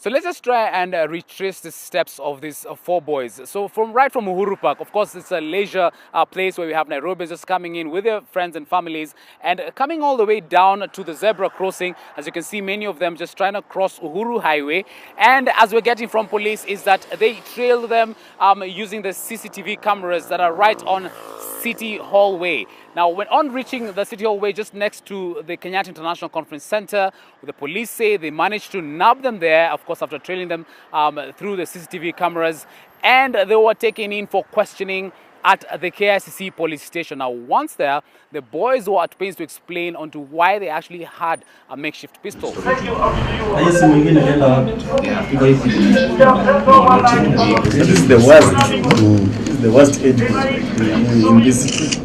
So let's just try and retrace the steps of these four boys. So right from Uhuru Park, of course, it's a leisure place where we have Nairobians just coming in with their friends and families and coming all the way down to the zebra crossing. As you can see, many of them just trying to cross Uhuru Highway. And as we're getting from police is that they trail them using the CCTV cameras that are right on City Hallway. Now, when on reaching the City Hallway just next to the Kenyatta International Conference Center, the police say they managed to nab them there, of course, after trailing them through the CCTV cameras, and they were taken in for questioning at the KICC police station. Now, once there, the boys were at pains to explain onto why they actually had a makeshift pistol. This is the worst. This is the worst age in this city.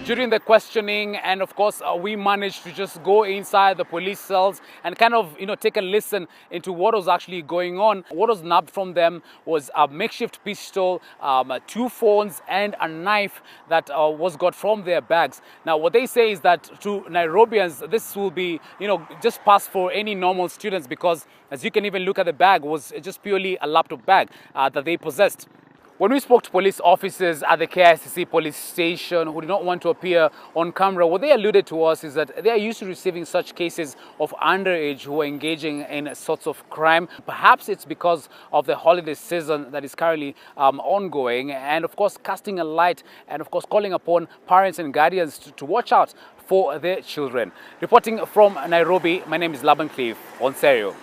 During the questioning, and of course, we managed to just go inside the police cells and kind of, take a listen into what was actually going on. What was nabbed from them was a makeshift pistol, 2 phones, and a knife that was got from their bags. Now, what they say is that to Nairobians, this will be, just pass for any normal students because, as you can even look at the bag, was just purely a laptop bag that they possessed. When we spoke to police officers at the KICC police station who did not want to appear on camera, what they alluded to us is that they are used to receiving such cases of underage who are engaging in sorts of crime. Perhaps it's because of the holiday season that is currently ongoing, and of course casting a light and of course calling upon parents and guardians to watch out for their children. Reporting from Nairobi, my name is Laban Cleve, Ontario.